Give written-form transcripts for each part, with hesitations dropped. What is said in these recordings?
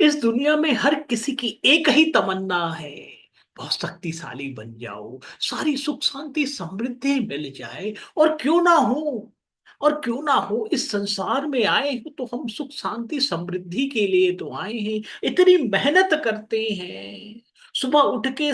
इस दुनिया में हर किसी की एक ही तमन्ना है, बहुत शक्तिशाली बन जाओ, सारी सुख शांति समृद्धि मिल जाए। और क्यों ना हो, और क्यों ना हो, इस संसार में आए हो तो हम सुख शांति समृद्धि के लिए तो आए हैं। इतनी मेहनत करते हैं, सुबह उठ के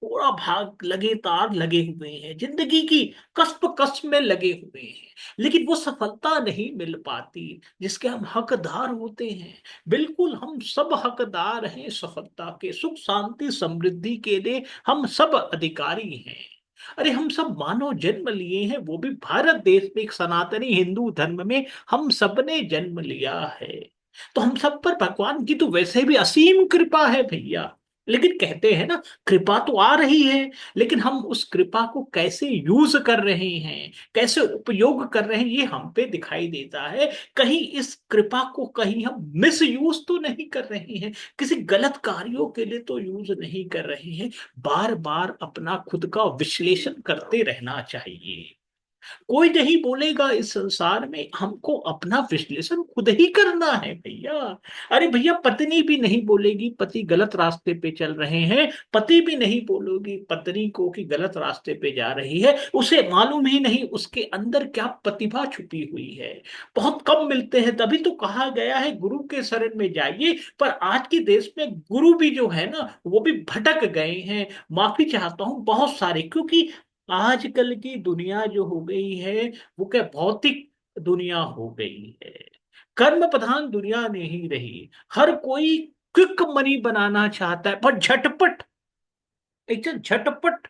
पूरा भाग लगातार लगे हुए हैं, जिंदगी की कष्ट कष्ट में लगे हुए हैं, लेकिन वो सफलता नहीं मिल पाती जिसके हम हकदार होते हैं। बिल्कुल हम सब हकदार हैं सफलता के, सुख शांति समृद्धि के लिए हम सब अधिकारी हैं। अरे हम सब मानव जन्म लिए हैं, वो भी भारत देश में, एक सनातनी हिंदू धर्म में हम सबने जन्म लिया है। तो हम सब पर भगवान की तो वैसे भी असीम कृपा है भैया। लेकिन कहते हैं ना, कृपा तो आ रही है, लेकिन हम उस कृपा को कैसे यूज कर रहे हैं, कैसे उपयोग कर रहे हैं, ये हम पे दिखाई देता है। कहीं इस कृपा को कहीं हम मिस यूज तो नहीं कर रहे हैं, किसी गलत कार्यों के लिए तो यूज नहीं कर रहे हैं। बार बार अपना खुद का विश्लेषण करते रहना चाहिए। कोई नहीं बोलेगा इस संसार में, हमको अपना विश्लेषण खुद ही करना है भैया। अरे भैया, पत्नी भी नहीं बोलेगी पति गलत रास्ते पे चल रहे हैं, पति भी नहीं बोलोगी पत्नी को कि गलत रास्ते पे जा रही है। उसे मालूम ही नहीं उसके अंदर क्या प्रतिभा छुपी हुई है। बहुत कम मिलते हैं, तभी तो कहा गया है गुरु के शरण में जाइए। पर आज के देश में गुरु भी जो है ना, वो भी भटक गए हैं। माफी चाहता हूं बहुत सारे, क्योंकि आजकल की दुनिया जो हो गई है, वो क्या भौतिक दुनिया हो गई है, कर्म प्रधान दुनिया नहीं रही। हर कोई क्विक मनी बनाना चाहता है, पर झटपट, एकदम झटपट।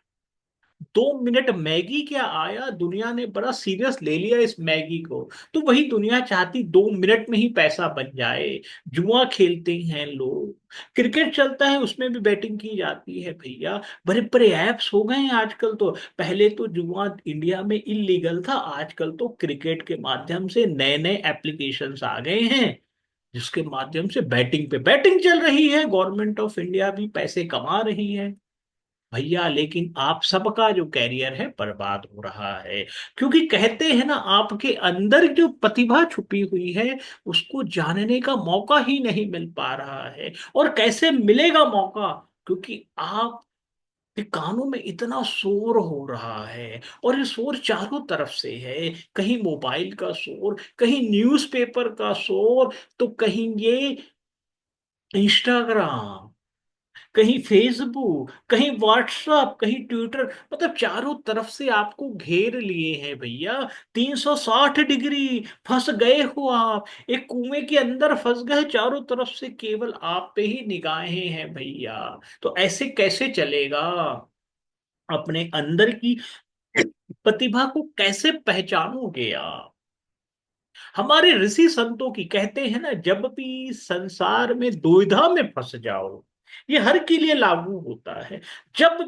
2 मिनट मैगी क्या आया, दुनिया ने बड़ा सीरियस ले लिया इस मैगी को। तो वही दुनिया चाहती 2 मिनट में ही पैसा बन जाए। जुआ खेलते हैं लोग, क्रिकेट चलता है उसमें भी बैटिंग की जाती है भैया। बड़े बड़े ऐप्स हो गए हैं आजकल तो। पहले तो जुआ इंडिया में इलीगल था, आजकल तो क्रिकेट के माध्यम से नए नए एप्लीकेशंस आ गए हैं, जिसके माध्यम से बैटिंग पे बैटिंग चल रही है। गवर्नमेंट ऑफ इंडिया भी पैसे कमा रही है भैया, लेकिन आप सबका जो कैरियर है बर्बाद हो रहा है। क्योंकि कहते हैं ना, आपके अंदर जो प्रतिभा छुपी हुई है, उसको जानने का मौका ही नहीं मिल पा रहा है। और कैसे मिलेगा मौका, क्योंकि आप के कानों में इतना शोर हो रहा है, और ये शोर चारों तरफ से है। कहीं मोबाइल का शोर, कहीं न्यूज़पेपर का शोर, तो कहीं ये इंस्टाग्राम, कहीं फेसबुक, कहीं व्हाट्सएप, कहीं ट्विटर, मतलब चारों तरफ से आपको घेर लिए हैं भैया। 360 डिग्री फंस गए हो आप, एक कुएं के अंदर फंस गए, चारों तरफ से केवल आप पे ही निगाहें हैं भैया। तो ऐसे कैसे चलेगा। अपने अंदर की प्रतिभा को कैसे पहचानोगे आप। हमारे ऋषि संतों की कहते हैं ना, जब भी संसार में दुविधा में फंस जाओ, ये हर के लिए लागू होता है। जब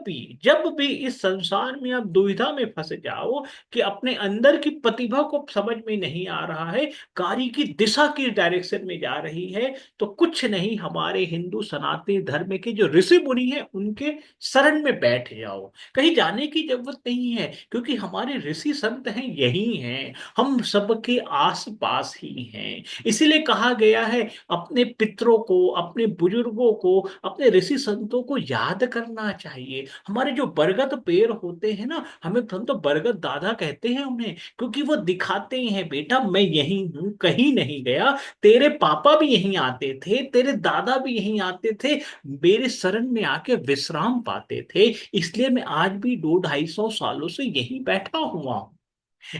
भी इस संसार में आप दुविधा में फंस जाओ कि अपने अंदर की प्रतिभा को समझ में नहीं आ रहा है, कार्य की दिशा किस डायरेक्शन में जा रही है, तो कुछ नहीं, हमारे हिंदू सनातन धर्म के जो ऋषि मुनि हैं उनके शरण में बैठ जाओ। कहीं जाने की जरूरत नहीं है, क्योंकि हमारे ऋषि संत हैं, यही हैं, हम सबके आस पास ही हैं। इसीलिए कहा गया है, अपने पितरों को, अपने बुजुर्गों को, अपने ऋषि संतों को याद करना चाहिए। हमारे जो बरगद पेड़ होते हैं ना, हम तो बरगद दादा कहते हैं उन्हें, क्योंकि वो दिखाते हैं, बेटा मैं यही हूं, कहीं नहीं गया। तेरे पापा भी यहीं आते थे, तेरे दादा भी यहीं आते थे, मेरे शरण में आके विश्राम पाते थे। इसलिए मैं आज भी 200-250 सालों से यहीं बैठा हुआ हूं।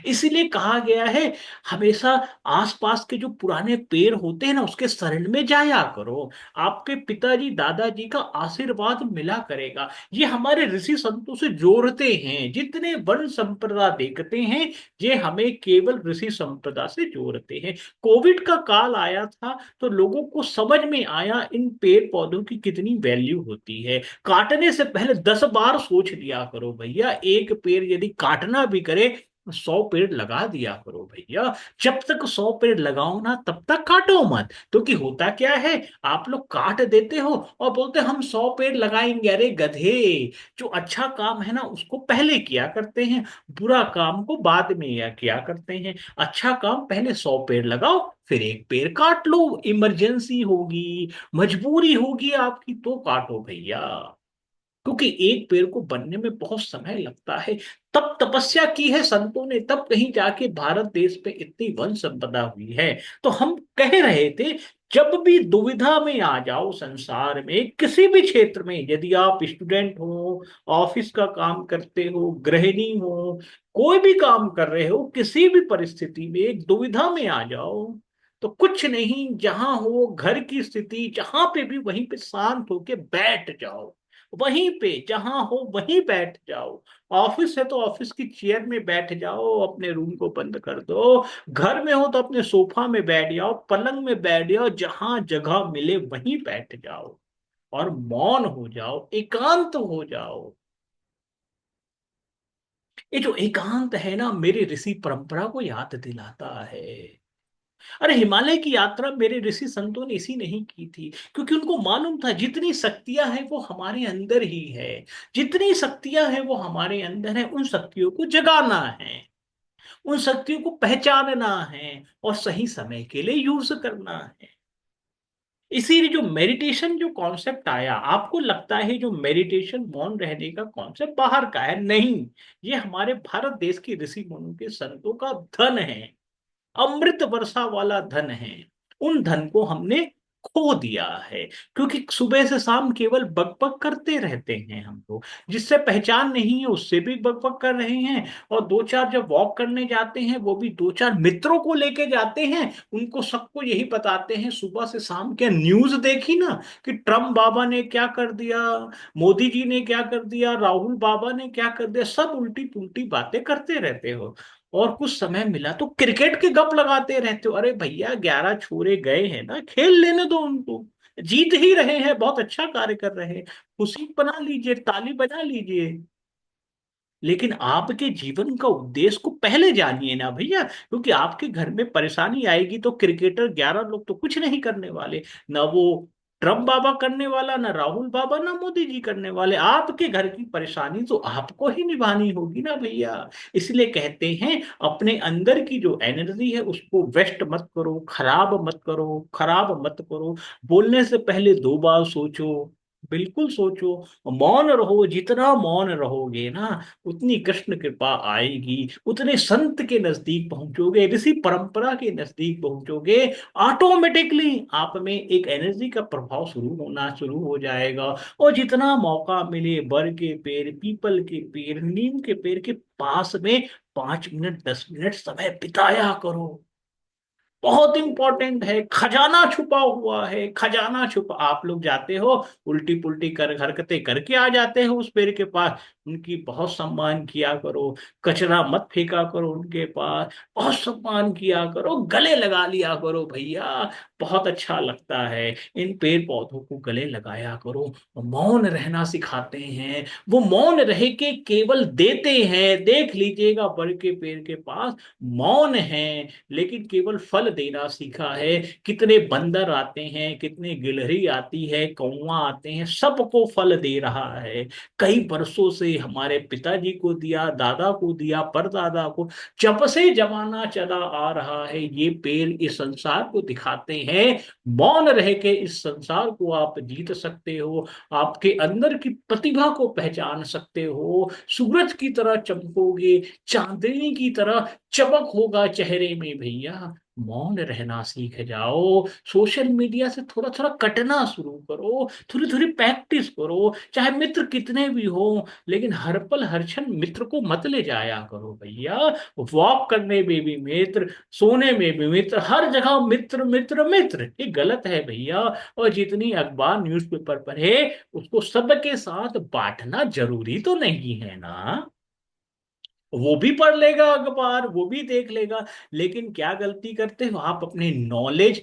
इसीलिए कहा गया है, हमेशा आसपास के जो पुराने पेड़ होते हैं ना, उसके शरण में जाया करो। आपके पिताजी दादाजी का आशीर्वाद मिला करेगा। ये हमारे ऋषि संतों से जोड़ते हैं, जितने वर्ण संप्रदा देखते हैं, ये हमें केवल ऋषि संप्रदा से जोड़ते हैं। कोविड का काल आया था, तो लोगों को समझ में आया इन पेड़ पौधों की कितनी वैल्यू होती है। काटने से पहले 10 बार सोच लिया करो भैया। एक पेड़ यदि काटना भी करे, 100 पेड़ लगा दिया करो भैया। जब तक 100 पेड़ लगाओ ना, तब तक काटो मत। क्योंकि होता क्या है, आप लोग काट देते हो और बोलते हम 100 पेड़ लगाएंगे। अरे गधे, जो अच्छा काम है ना उसको पहले किया करते हैं, बुरा काम को बाद में या किया करते हैं। अच्छा काम पहले 100 पेड़ लगाओ, फिर एक पेड़ काट लो, इमरजेंसी होगी, मजबूरी होगी आपकी तो काटो भैया, क्योंकि एक पेड़ को बनने में बहुत समय लगता है। तब तपस्या की है संतों ने, तब कहीं जाके भारत देश पे इतनी वन संपदा हुई है। तो हम कह रहे थे, जब भी दुविधा में आ जाओ संसार में, किसी भी क्षेत्र में, यदि आप स्टूडेंट हो, ऑफिस का काम करते हो, गृहिणी हो, कोई भी काम कर रहे हो, किसी भी परिस्थिति में एक दुविधा में आ जाओ, तो कुछ नहीं, जहां हो घर की स्थिति जहां पे भी, वहीं पे शांत होके बैठ जाओ, वहीं पे जहां हो वहीं बैठ जाओ। ऑफिस है तो ऑफिस की चेयर में बैठ जाओ, अपने रूम को बंद कर दो। घर में हो तो अपने सोफा में बैठ जाओ, पलंग में बैठ जाओ, जहां जगह मिले वहीं बैठ जाओ और मौन हो जाओ, एकांत हो जाओ। ये जो एकांत है ना, मेरे ऋषि परंपरा को याद दिलाता है। अरे हिमालय की यात्रा मेरे ऋषि संतों ने इसी नहीं की थी, क्योंकि उनको मालूम था जितनी शक्तियां हैं वो हमारे अंदर ही है। जितनी शक्तियां हैं वो हमारे अंदर है, उन शक्तियों को जगाना है, उन शक्तियों को पहचानना है और सही समय के लिए यूज करना है। इसीलिए जो मेडिटेशन जो कॉन्सेप्ट आया, आपको लगता है जो मेडिटेशन मौन रहने का कॉन्सेप्ट बाहर का है, नहीं। ये हमारे भारत देश की ऋषि मुनियों के संतों का धन है, अमृत वर्षा वाला धन है। उन धन को हमने खो दिया है, क्योंकि सुबह से शाम केवल बकबक करते रहते हैं हम लोग, जिससे पहचान नहीं है उससे भी बकबक कर रहे हैं। और दो चार जब वॉक करने जाते हैं, वो भी दो चार मित्रों को लेके जाते हैं, उनको सबको यही बताते हैं सुबह से शाम। क्या न्यूज देखी ना, कि ट्रम्प बाबा ने क्या कर दिया, मोदी जी ने क्या कर दिया, राहुल बाबा ने क्या कर दिया, सब उल्टी पुल्टी बातें करते रहते हो। और कुछ समय मिला तो क्रिकेट के गप लगाते रहते हो। अरे भैया, 11 छोरे गए हैं ना, खेल लेने दो उनको, जीत ही रहे हैं, बहुत अच्छा कार्य कर रहे हैं, खुशी बना लीजिए, ताली बजा लीजिए। लेकिन आपके जीवन का उद्देश्य को पहले जानिए ना भैया, क्योंकि आपके घर में परेशानी आएगी तो क्रिकेटर 11 लोग तो कुछ नहीं करने वाले, ना वो ट्रम्प बाबा करने वाला, ना राहुल बाबा, ना मोदी जी करने वाले। आपके घर की परेशानी तो आपको ही निभानी होगी ना भैया। इसलिए कहते हैं, अपने अंदर की जो एनर्जी है उसको वेस्ट मत करो, खराब मत करो, खराब मत करो। बोलने से पहले 2 बार सोचो, बिल्कुल सोचो। मौन रहो, जितना मौन रहोगे ना, उतनी कृष्ण कृपा आएगी, उतने संत के नजदीक पहुंचोगे, ऋषि परंपरा के नजदीक पहुंचोगे। ऑटोमेटिकली आप में एक एनर्जी का प्रभाव शुरू हो जाएगा। और जितना मौका मिले, बर के पेड़, पीपल के पेड़, नीम के पेड़ के पास में 5 मिनट 10 मिनट समय बिताया करो। बहुत इंपॉर्टेंट है, खजाना छुपा हुआ है, खजाना छुपा। आप लोग जाते हो, उल्टी पुल्टी कर हरकतें करके आ जाते हो उस पेड़ के पास, उनकी बहुत सम्मान किया करो। कचरा मत फेंका करो उनके पास, बहुत सम्मान किया करो, गले लगा लिया करो भैया, बहुत अच्छा लगता है। इन पेड़ पौधों को गले लगाया करो। मौन रहना सिखाते हैं, वो मौन रह के केवल देते हैं। देख लीजिएगा, बड़ के पेड़ के पास मौन है, लेकिन केवल फल देना सीखा है। कितने बंदर आते हैं, कितने गिलहरी आती है, कौवा आते हैं, सबको फल दे रहा है। कई वर्षों से हमारे पिताजी को दिया, दादा को दिया, परदादा को, जब से जमाना चला आ रहा है, ये पेड़ इस संसार को दिखाते हैं। मौन रह के इस संसार को आप जीत सकते हो, आपके अंदर की प्रतिभा को पहचान सकते हो, सूरज की तरह चमकोगे, चांदनी की तरह चमक होगा चेहरे में भैया। मौन रहना सीख जाओ, सोशल मीडिया से थोड़ा थोड़ा कटना शुरू करो, थोड़ी थोड़ी प्रैक्टिस करो, चाहे मित्र कितने भी हो, लेकिन हर पल हर क्षण मित्र को मत ले जाया करो भैया। वॉक करने में भी मित्र, सोने में भी मित्र, हर जगह मित्र मित्र मित्र, ये गलत है भैया। और जितनी अखबार न्यूज़पेपर पढ़े, उसको सबके साथ बांटना जरूरी तो नहीं है ना। वो भी पढ़ लेगा अखबार, वो भी देख लेगा, लेकिन क्या गलती करते हो आप, अपने नॉलेज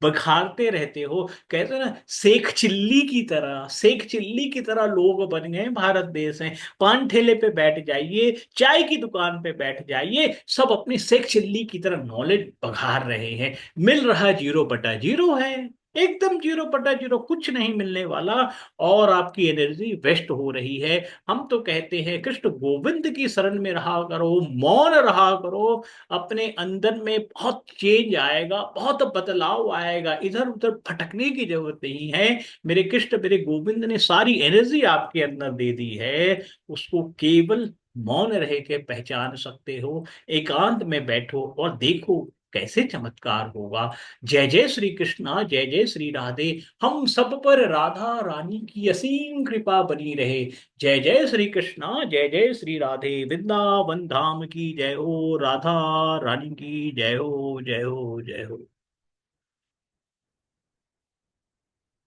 बखारते रहते हो। कहते हैं ना, शेख चिल्ली की तरह, शेख चिल्ली की तरह लोग बन गए भारत देश में। पान ठेले पे बैठ जाइए, चाय की दुकान पे बैठ जाइए, सब अपनी शेख चिल्ली की तरह नॉलेज बघार रहे हैं। मिल रहा 0/0 है। एकदम 0/0, कुछ नहीं मिलने वाला। और आपकी एनर्जी वेस्ट हो रही है। हम तो कहते हैं कृष्ण गोविंद की शरण में रहा करो, मौन रहा करो। अपने अंदर में बहुत चेंज आएगा, बहुत बदलाव आएगा, इधर उधर भटकने की जरूरत नहीं है। मेरे कृष्ण, मेरे गोविंद ने सारी एनर्जी आपके अंदर दे दी है। उसको केवल मौन रह के पहचान सकते हो। एकांत में बैठो और देखो कैसे चमत्कार होगा। जय जय श्री कृष्णा, जय जय श्री राधे। हम सब पर राधा रानी की असीम कृपा बनी रहे। जय जय श्री कृष्णा, जय जय श्री राधे। वृंदावन धाम की जय हो, राधा रानी की जय हो, जय हो, जय हो।